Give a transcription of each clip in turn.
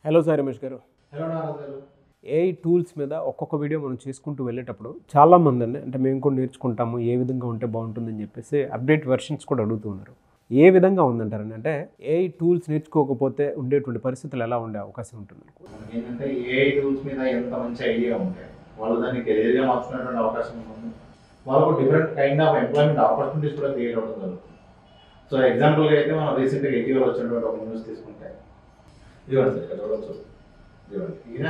Hello Sai Ramesh గారు. Hello నారాజు గారు. AI tools మీద ఒక్కొక్క వీడియో మనం చేసుకుంటూ వెళ్ళేటప్పుడు చాలామంది అండి అంటే మేము కూడా నేర్చుకుంటాము ఏ విధంగా ఉంటే బాగుంటుందని చెప్పేసి అప్డేట్ వెర్షన్స్ కూడా అడుగుతున్నారు. ఏ విధంగా ఉందంటారండి? అంటే ఏఐ టూల్స్ నేర్చుకోకపోతే ఉండేటువంటి పరిస్థితులు ఎలా ఉండే అవకాశం ఉంటుంది? ఏంటంటే ఏఐ టూల్స్ మీద ఎంత మంచి ఐడియా ఉంటే వాళ్ళు దాన్ని కెరీర్గా మార్చుకునేటువంటి అవకాశం ఉంటుంది. వాళ్ళకు different kind of employment opportunities కూడా క్రియేట్ అవ్వడం జరుగుతుంది. సో ఎగ్జాంపుల్గా అయితే మనం రీసెంట్గా ఇటీవల వచ్చినటువంటి ఒక న్యూస్ తీసుకుంటే ఇవ్వండి సార్, ఇక్కడ చూడవచ్చు. ఇవ్వండి, ఈయన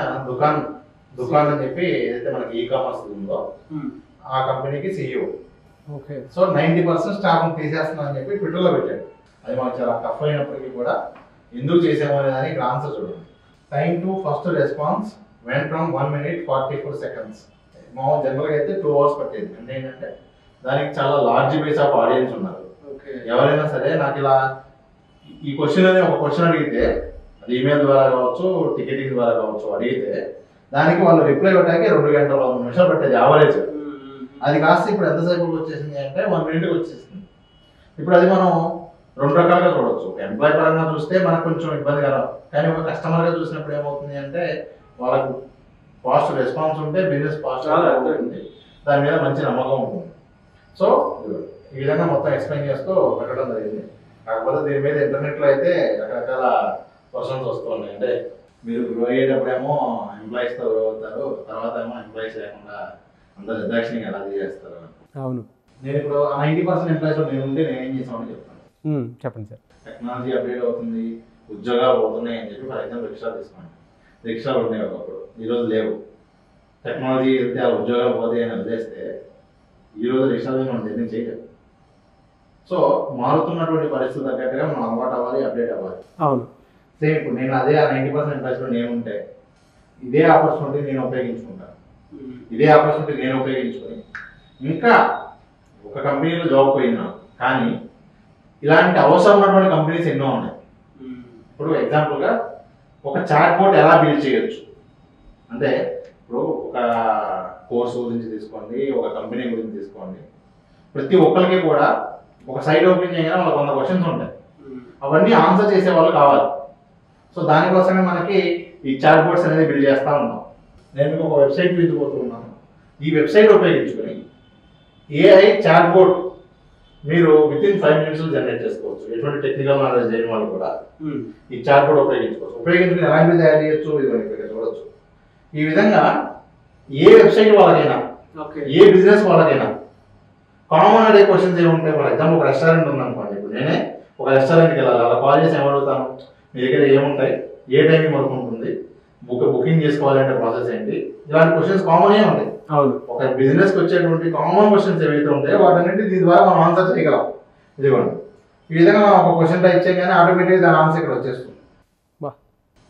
దుకాన్ అని చెప్పి ఏదైతే మనకి ఈ కామర్స్ ఉందో ఆ కంపెనీకి CEO. ఓకే. సో 90% స్టాఫ్ తీసేస్తున్నాం అని చెప్పి ట్విట్టర్లో పెట్టాడు. అది మనకు చాలా టఫ్ అయినప్పటికీ కూడా ఎందుకు చేసాము అనే దానికి ఇక్కడ ఆన్సర్ చూడండి. Time to first response vent from 1 minute 44 seconds. మామూలు జనరల్గా అయితే 2 hours పట్టేది. అంటే ఏంటంటే దానికి చాలా లార్జ్ బేస్ ఆఫ్ ఆడియన్స్ ఉన్నారు. ఎవరైనా సరే నాకు ఇలా ఈ క్వశ్చన్ అనేది ఒక క్వశ్చన్ అడిగితే అది ఈమెయిల్ ద్వారా కావచ్చు, టికెటింగ్ ద్వారా కావచ్చు అడిగితే దానికి వాళ్ళు రిప్లై ఇవ్వడానికి 2 గంటల 3 నిమిషాలు పట్టేది యావరేజ్. అది కాస్త ఇప్పుడు ఎంతసేపు వచ్చేసింది అంటే 1 minute వచ్చేసింది. ఇప్పుడు అది మనం 2 రకాలుగా చూడవచ్చు. ఎంప్లాయ్ పరంగా చూస్తే మనకు కొంచెం ఇబ్బందికరం, కానీ ఒక కస్టమర్గా చూసినప్పుడు ఏమవుతుంది అంటే వాళ్ళకు ఫాస్ట్ రెస్పాన్స్ ఉంటే బిజినెస్ ఫాస్ట్ ఉంటుంది, దాని మీద మంచి నమ్మకం ఉంటుంది. సో ఈ విధంగా మొత్తం ఎక్స్ప్లెయిన్ చేస్తూ పెట్టడం జరిగింది. కాకపోతే దీని మీద ఇంటర్నెట్లో అయితే రకరకాల క్వశ్చన్స్ వస్తున్నాయి. అంటే మీరు గ్రో అయ్యేటప్పుడేమో ఎంప్లాయీస్తో గ్రో అవుతారు, తర్వాత ఏమో ఎంప్లాయీస్ లేకుండా అందరు నిర్దాక్షిణ్యం ఎలా చేస్తారు. అవును. నేను ఇప్పుడు 90% ఎంప్లాయీస్లో నేను ఉంటే నేను ఏం చేసామని చెప్తాను. చెప్పండి సార్. టెక్నాలజీ అప్డేట్ అవుతుంది, ఉద్యోగాలు పోతున్నాయి అని చెప్పి ఫర్ ఎగ్జాంపుల్ రిక్షా తీసుకోండి. రిక్షాలు ఉన్నాయి ఒకప్పుడు, ఈరోజు లేవు. టెక్నాలజీ వెళ్తే ఆ ఉద్యోగాలు పోతాయి అని వదిలేస్తే ఈరోజు రిక్షాలు మనం జర్నీ చేయలేము. సో మారుతున్నటువంటి పరిస్థితులు తగ్గట్టుగా మనం అలవాటు అవ్వాలి, అప్డేట్ అవ్వాలి. అవును. సేమ్ ఇప్పుడు నేను అదే 90% ఎంప్లాయీస్లో నేను ఉంటే ఇదే ఆపర్చునిటీ నేను ఉపయోగించుకుంటాను. ఇదే ఆపర్చునిటీ నేను ఉపయోగించుకొని ఇంకా ఒక కంపెనీలో జాబ్ పోయినా కానీ ఇలాంటి అవసరం ఉన్నటువంటి కంపెనీస్ ఎన్నో ఉన్నాయి. ఇప్పుడు ఎగ్జాంపుల్గా ఒక చాట్బోట్ ఎలా బిల్డ్ చేయొచ్చు అంటే ఇప్పుడు ఒక కోర్సు గురించి తీసుకోండి, ఒక కంపెనీ గురించి తీసుకోండి. ప్రతి ఒక్కరికి కూడా ఒక సైట్ ఓపెన్ చేయగానే వాళ్ళకి 100 క్వశ్చన్స్ ఉంటాయి. అవన్నీ ఆన్సర్ చేసే వాళ్ళు కావాలి. సో దానికోసమే మనకి ఈ చాట్ బోట్స్ అనేది బిల్డ్ చేస్తూ ఉన్నాం. నేను మీకు ఒక వెబ్సైట్ చూపించబోతున్నాను. ఈ వెబ్సైట్ ఉపయోగించుకొని ఏఐ చాట్ బోట్ మీరు వితిన్ 5 minutes జనరేట్ చేసుకోవచ్చు. ఎటువంటి టెక్నికల్ నాలెడ్జ్ లేని వాళ్ళు కూడా ఈ చాట్ బోట్ ఉపయోగించుకోవచ్చు. ఉపయోగించుకుని ఎలాంటివి తయారు చేయొచ్చు ఇది ఇక్కడ చూడొచ్చు. ఈ విధంగా ఏ వెబ్సైట్ వాళ్ళకైనా, ఏ బిజినెస్ వాళ్ళకైనా కామన్ అడే క్వశ్చన్స్ ఏముంటాయి. ఫర్ ఎగ్జాంపుల్ ఒక రెస్టారెంట్ ఉందనుకోండి. ఇప్పుడు నేనే ఒక రెస్టారెంట్కి వెళ్ళాలి, అలా కాల్ చేసి ఏమడుగుతాను, మీ దగ్గర ఏముంటాయి, ఏ టైంకి వరకు ఉంటుంది, బుకింగ్ చేసుకోవాలంటే ప్రాసెస్ ఏంటి, ఇలాంటి క్వశ్చన్స్ కామన్ ఏ ఉంటాయి. ఒక బిజినెస్కి వచ్చేటువంటి కామన్ క్వశ్చన్స్ ఏవైతే ఉంటాయో వాటన్నింటి దీని ద్వారా మనం ఆన్సర్ చేయగలం. ఇదిగోండి, ఈ విధంగా మనం ఒక క్వశ్చన్ టైప్ చేయగానే ఆటోమేటిక్గా దాని ఆన్సర్ ఇక్కడ వచ్చేస్తుంది.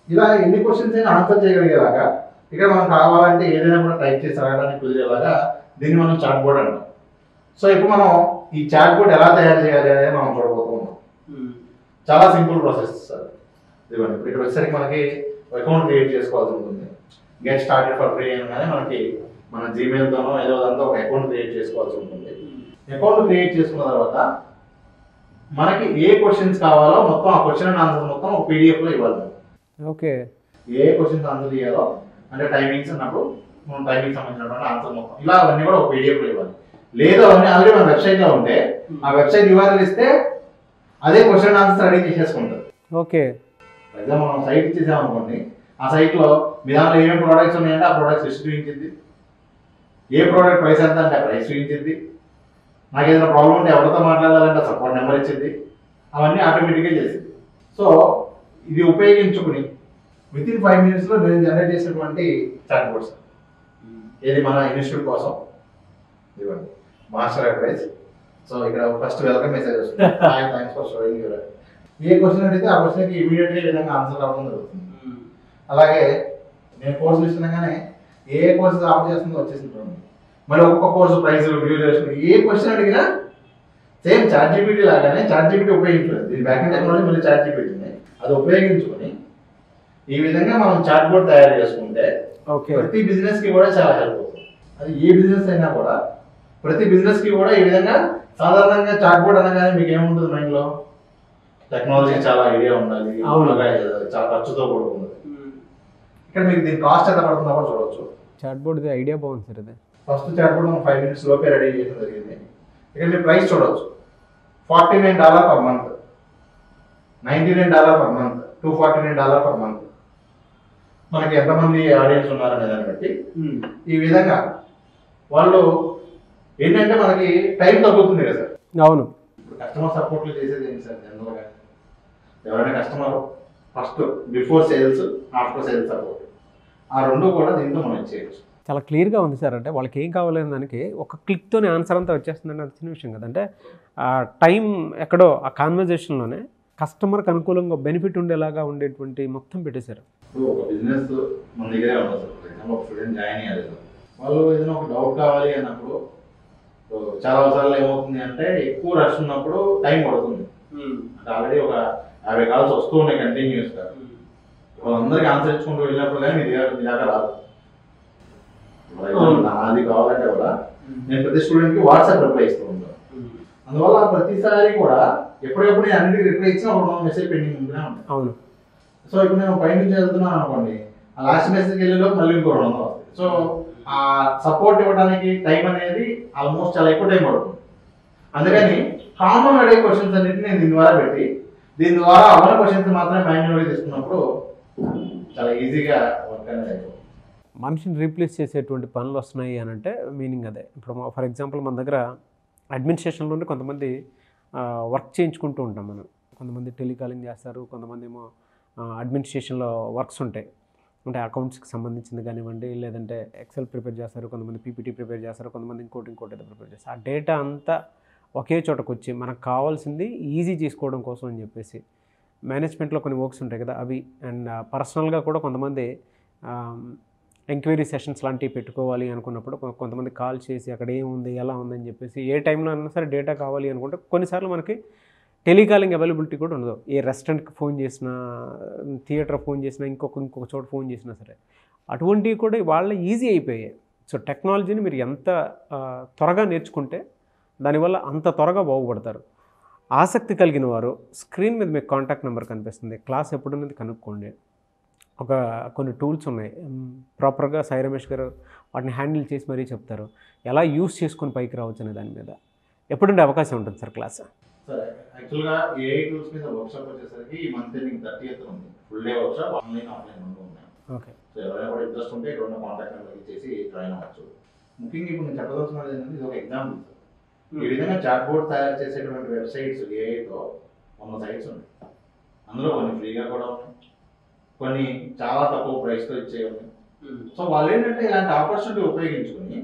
ఇలా ఎన్ని క్వశ్చన్స్ అయినా ఆన్సర్ చేయగలిగేలాగా ఇక్కడ మనం కావాలంటే ఏదైనా కూడా టైప్ చేసి అడగడానికి కుదిరేలాగా దీన్ని మనం చాట్ బోర్డ్ అంటాం. సో ఇప్పుడు మనం ఈ చాట్ బోర్డ్ ఎలా తయారు చేయాలి అనేది మనం చూడబోతున్నాం. చాలా సింపుల్ ప్రాసెస్ సార్. ఇదిగోండి, ఇప్పుడు ఇక్కడ వచ్చేసరికి మనకి అకౌంట్ క్రియేట్ చేసుకోవాల్సి ఉంటుంది. గెట్ స్టార్టెడ్ ఫర్ ఫ్రీ అనగానే మనకి మన జీమెయిల్తోనో ఏదో దాంతో ఒక అకౌంట్ క్రియేట్ చేసుకోవాల్సి ఉంటుంది. అకౌంట్ క్రియేట్ చేసుకున్న తర్వాత మనకి ఏ క్వశ్చన్స్ కావాలో మొత్తం ఆ క్వశ్చన్ అండ్ ఆన్సర్ మొత్తం ఒక పీడిఎఫ్లో ఇవ్వాలి. ఓకే. ఏ క్వశ్చన్స్ ఆన్సర్ చేయాలో అంటే టైమింగ్స్ అన్నప్పుడు మనం టైమింగ్ సంబంధించినటువంటి ఆన్సర్ మొత్తం ఇలా అవన్నీ కూడా ఒక పీడిఎఫ్లో ఇవ్వాలి. లేదు అవన్నీ ఆల్రెడీ మన వెబ్సైట్లో ఉంటే ఆ వెబ్సైట్ URL ఇస్తే అదే క్వశ్చన్ ఆన్సర్ రెడీ చేసేసుకుంటారు. ఓకే. ఫర్ ఎగ్జాంపుల్ మనం సైట్ ఇచ్చేసామనుకోండి, ఆ సైట్లో మీ దాంట్లో ఏమేమి ప్రోడక్ట్స్ ఉన్నాయంటే ఆ ప్రోడక్ట్స్ లిస్ట్ చూపించింది, ఏ ప్రోడక్ట్ ప్రైస్ ఎంత అంటే ఆ ప్రైస్ చూపించింది, నాకు ఏదైనా ప్రాబ్లం ఉంటే ఎవరితో మాట్లాడాలంటే సపోర్ట్ నెంబర్ ఇచ్చింది, అవన్నీ ఆటోమేటిక్గా చేసింది. సో ఇది ఉపయోగించుకుని వితిన్ 5 minutes నేను జనరేట్ చేసినటువంటి చాట్ బోట్స్ ఇది మన ఇన్స్టిట్యూట్ కోసం. ఇవ్వండి, మాస్టర్ అడ్వైస్. సో ఇక్కడ ఫస్ట్ వెల్కమ్ మెసేజ్ వస్తుంది, thanks for showing your. A question అడిగితే ఆ క్వశ్చన్కి ఇమీడియట్గా విధంగా ఆన్సర్ రావడం జరుగుతుంది. అలాగే నేను కోర్సులు ఇస్తున్నాగానే ఏ కోర్సెస్ ఆఫర్ చేస్తుందో వచ్చేసింది. మరి ఒక్కొక్క కోర్సు ప్రైస్ వ్యూ చేసుకుని ఏ క్వశ్చన్ అడిగినా సేమ్ చాట్జిపిటీ లాగానే చాట్జిపిటీ ఉపయోగించుకోలేదు. దీని బ్యాక్ టెక్నాలజీ మళ్ళీ చాట్జిపిటీ అది ఉపయోగించుకొని ఈ విధంగా మనం చాట్ బోర్డ్ తయారు చేసుకుంటే ప్రతి బిజినెస్ కి కూడా చాలా హెల్ప్ అవుతుంది. అది ఏ బిజినెస్ అయినా కూడా ప్రతి బిజినెస్ కి కూడా ఈ విధంగా సాధారణంగా చాట్ బోర్డ్ అనగానే మీకు ఏముంటుంది మైండ్లో, టెక్నాలజీ చాలా ఐడియా ఉండాలి, చాలా ఖర్చుతో కూడుకుంది. ఇక్కడ మీకు దీని కాస్ట్ ఎంత పడుతుందో కూడా చూడవచ్చు. చాట్బోర్డ్ ఐడియా బాగుంది సార్ ఇది. ఫస్ట్ చాట్బోర్డ్ మనం 5 minutes లోపే రెడీ చేయడం జరిగింది. ఇక్కడ మీరు ప్రైస్ చూడవచ్చు. $49 per month, $99 per month, $249 per month. మనకి ఎంతమంది ఆడియన్స్ ఉన్నారనే దాన్ని బట్టి ఈ విధంగా వాళ్ళు ఏంటంటే మనకి టైం తగ్గుతుంది కదా సార్. అవును. ఇప్పుడు కస్టమర్ సపోర్ట్లు చేసేది ఏంటి సార్ జనరల్గా? ఎవరైనా customer first before sales, after sales support, ఆ రెండు కూడా దీంతో మనం చేయొచ్చు. చాలా క్లియర్గా ఉంది సార్. అంటే వాళ్ళకి ఏం కావాలనే దానికి ఒక క్లిక్తోనే ఆన్సర్ అంతా వచ్చేస్తుందంటే అది చిన్న విషయం కదా. అంటే ఆ టైం ఎక్కడో ఆ కాన్వర్జేషన్లోనే కస్టమర్కి అనుకూలంగా బెనిఫిట్ ఉండేలాగా ఉండేటువంటి మొత్తం పెట్టేశారు. ఇప్పుడు ఒక బిజినెస్ మన దగ్గరే ఉండదు సార్. ఫర్ ఎగ్జాంపుల్ ఒక స్టూడెంట్ జాయిన్ అయ్యారు, వాళ్ళు ఏదైనా ఒక డౌట్ కావాలి అన్నప్పుడు చాలా సార్లు ఏమవుతుంది అంటే ఎక్కువ రష్ ఉన్నప్పుడు టైం పడుతుంది. అంటే ఆల్రెడీ ఒక 50 calls వస్తూ ఉన్నాయి కంటిన్యూస్గా. వాళ్ళందరికీ ఆన్సర్ ఇచ్చుకుంటూ వెళ్ళినప్పుడు కానీ మీ దాకా రాదు. నాది కావాలంటే కూడా నేను ప్రతి స్టూడెంట్కి వాట్సాప్ రిప్లై ఇస్తూ ఉంటాను. అందువల్ల ప్రతిసారి కూడా ఎప్పుడెప్పుడు నేను అన్నిటికీ రిప్లై ఇచ్చినా ఒక మెసేజ్ పెండింగ్ ఉంటూనే ఉంటాయి. అవును. సో ఇప్పుడు నేను పై నుంచి వెళ్తున్నాను అనుకోండి, ఆ లాస్ట్ మెసేజ్ వెళ్ళేలోపు మళ్ళీ ఇంకో 200 వస్తాయి. సో ఆ సపోర్ట్ ఇవ్వడానికి టైం అనేది ఆల్మోస్ట్ చాలా ఎక్కువ టైం పడుతుంది. అందుకని కామన్ అడిగే క్వశ్చన్స్ అన్నింటినీ నేను దీని ద్వారా పెట్టి దీని ద్వారా అవన్న క్వశ్చన్స్ మాత్రమే మాన్యువల్గా తీసుకున్నప్పుడు చాలా ఈజీగా వర్క్ అనేది అయిపోతుంది. మనిషిని రీప్లేస్ చేసేటువంటి పనులు వస్తున్నాయి అని అంటే మీనింగ్ అదే. ఇప్పుడు ఫర్ ఎగ్జాంపుల్ మన దగ్గర అడ్మినిస్ట్రేషన్లోనే కొంతమంది వర్క్ చేయించుకుంటూ ఉంటాం మనం. కొంతమంది టెలికాలింగ్ చేస్తారు, కొంతమంది ఏమో అడ్మినిస్ట్రేషన్లో వర్క్స్ ఉంటాయి. అంటే అకౌంట్స్కి సంబంధించింది కానివ్వండి, లేదంటే ఎక్సెల్ ప్రిపేర్ చేస్తారు, కొంతమంది పీపీటీ ప్రిపేర్ చేస్తారు, కొంతమంది ఇంకోటి ఏదో ప్రిపేర్ చేస్తారు. ఆ డేటా అంతా ఒకే చోటకు వచ్చి మనకు కావాల్సింది ఈజీ చేసుకోవడం కోసం అని చెప్పేసి మేనేజ్మెంట్లో కొన్ని వర్క్స్ ఉంటాయి కదా అవి. అండ్ పర్సనల్గా కూడా కొంతమంది ఎంక్వైరీ సెషన్స్ లాంటివి పెట్టుకోవాలి అనుకున్నప్పుడు కొంతమంది కాల్ చేసి అక్కడ ఏముంది ఎలా ఉందని చెప్పేసి ఏ టైంలో అయినా సరే డేటా కావాలి అనుకుంటే కొన్నిసార్లు మనకి టెలికాలింగ్ అవైలబిలిటీ కూడా ఉండదు. ఏ రెస్టారెంట్కి ఫోన్ చేసినా, థియేటర్ ఫోన్ చేసినా, ఇంకొక చోట ఫోన్ చేసినా సరే అటువంటివి కూడా వాళ్ళ ఈజీ అయిపోయాయి. సో టెక్నాలజీని మీరు ఎంత త్వరగా నేర్చుకుంటే దానివల్ల అంత త్వరగా బాగుపడతారు. ఆసక్తి కలిగిన వారు స్క్రీన్ మీద మీకు కాంటాక్ట్ నెంబర్ కనిపిస్తుంది, క్లాస్ ఎప్పుడున్నది కనుక్కోండి. కొన్ని టూల్స్ ఉన్నాయి ప్రాపర్గా సాయి రమేష్ గారు వాటిని హ్యాండిల్ చేసి మరీ చెప్తారు, ఎలా యూస్ చేసుకొని పైకి రావచ్చు అనే దాని మీద. ఎప్పుడుండే అవకాశం ఉంటుంది సార్ క్లాస్? సార్ యాక్చువల్గా ఏఐ టూల్స్ మీద వర్క్షాప్ వచ్చేసరికి ఈ మంత్ ఎండింగ్ 30th ఉంది. Full day workshop, online offline రెండు ఉన్నాయి. ఓకే. సో ఎవరైనా కూడా ఇంట్రెస్ట్ ఉంటే ఇక్కడ ఉన్న కాంటాక్ట్ నెంబర్ ఇచ్చేసి జాయిన్ అవ్వచ్చు. ముఖ్యంగా ఇప్పుడు నేను చెప్పదలుచుకున్నది ఏంటంటే ఇది ఒక ఎగ్జాంపుల్ సార్. ఈ విధంగా చాట్బోర్డ్ తయారు చేసేటువంటి వెబ్సైట్స్ ఏఐతో 100 sites ఉన్నాయి. అందులో కొన్ని ఫ్రీగా కూడా ఉన్నాయి, కొన్ని చాలా తక్కువ ప్రైస్తో ఇచ్చే ఉన్నాయి. సో వాళ్ళు ఏంటంటే ఇలాంటి ఆపర్చునిటీ ఉపయోగించుకొని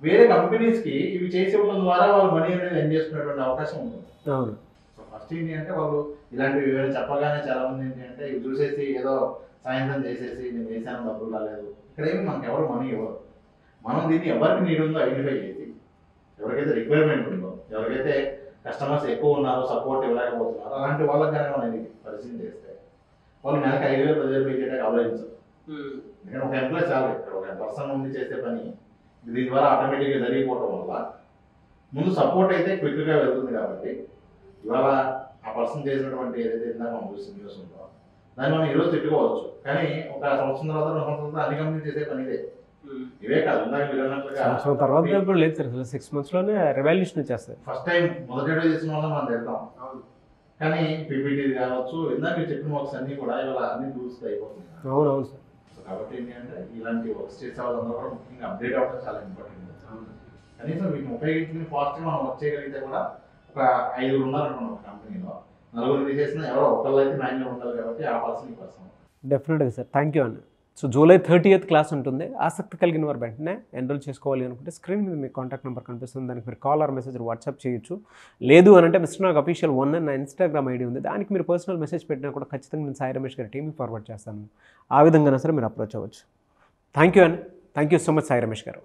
వేరే కంపెనీస్కి ఇవి చేసి ఇవ్వడం ద్వారా వాళ్ళు మనీ అనేది ఎర్న్ చేసుకునేటువంటి అవకాశం ఉంటుంది. అవును. సో ఫస్ట్ ఏంటి అంటే వాళ్ళు ఇలాంటివి ఏమైనా చెప్పగానే చాలా మంది ఏంటి అంటే ఇవి చూసేసి ఏదో సాయంత్రం చేసేసి నేను వేసాను డబ్బులు రాలేదు, ఇక్కడ ఏమి మనకు ఎవరు మనీ ఇవ్వరు. మనం దీన్ని ఎవరికి నీడ్ ఉందో ఐడెంటిఫై చేసి, ఎవరికైతే రిక్వైర్మెంట్ ఉందో, ఎవరికైతే కస్టమర్స్ ఎక్కువ ఉన్నారో సపోర్ట్ ఇవ్వలేకపోతున్నారో అలాంటి వాళ్ళకి కానీ మనం ఇది పరిచయం చేస్తే వాళ్ళు నెలకు 5,000 10,000 పే చేయడానికి ఆలోచించారు. ఎందుకంటే ఒక ఎంప్లాయ్ చాలా ఇక్కడ ఒక పర్సన్ నుండి చేసే పని దీని ద్వారా ఆటోమేటిక్గా జరిగిపోవడం వల్ల ముందు సపోర్ట్ అయితే క్విక్గా వెళ్తుంది. కాబట్టి ఇవాళ ఆ పర్సన్ చేసినటువంటి ఏదైతే ఇందాక మనం న్యూస్ ఉందో దాన్ని మనం ఈరోజు తిట్టుకోవచ్చు, కానీ ఒక సంవత్సరం తర్వాత 2 సంవత్సరాల తర్వాత అన్ని కంపెనీలు చేసే పని ఇదే. ఇవే కాదు ఇందాక మీరు అన్నట్లుగా తర్వాత లేదు సార్, 6 monthsలోనే రెవల్యూషన్ వచ్చేస్తుంది. ఫస్ట్ టైం మొదటి చేసిన వల్ల మనం తిడతాం, కానీ పీపీటీ కావచ్చు ఇందాక మీరు చెప్పిన వర్క్స్ అన్ని కూడా ఇవాళ అన్ని టూల్స్ అయిపోతుంది. అవునవును సార్. కాబట్టి ఏంటంటే ఇలాంటి వర్క్స్ చేసే వాళ్ళందరూ కూడా ముఖ్యంగా అప్డేట్ అవ్వడం చాలా ఇంపార్టెంట్. కనీసం వీటిని ఉపయోగించుకుని ఫాస్ట్గా మనం వర్క్ చేయగలిగితే కూడా ఒక 5 ఉన్నారనుకున్నాం ఒక కంపెనీలో, 4 తీసేసినా ఎవరో ఒకళ్ళు అయితే మాన్యువల్ ఉండాలి. కాబట్టి ఆ పర్సన్ డెఫినెట్గా సార్. థ్యాంక్ యూ అన్న. సో July 30th క్లాస్ ఉంటుంది. ఆసక్తి కలిగిన వారు వెంటనే ఎన్రోల్ చేసుకోవాలి అనుకుంటే స్క్రీన్ మీద మీ కాంటాక్ట్ నెంబర్ కనిపిస్తుంది, దానికి మీరు కాల్ ఆర్ మెసేజ్ వాట్సాప్ చేయొచ్చు. లేదు అని అంటే మిస్టర్ నాగ్ అఫీషియల్ 1 అని నా ఇన్స్టాగ్రామ్ ఐడి ఉంది, దానికి మీరు పర్సనల్ మెసేజ్ పెట్టినా కూడా ఖచ్చితంగా నేను సాయి రమేష్ గారి టీమ్కి ఫార్వర్డ్ చేస్తాను. ఆ విధంగా సరే మీరు అప్రోచ్ అవ్వచ్చు. Thank you and thank you so much Sai Ramesh గారు.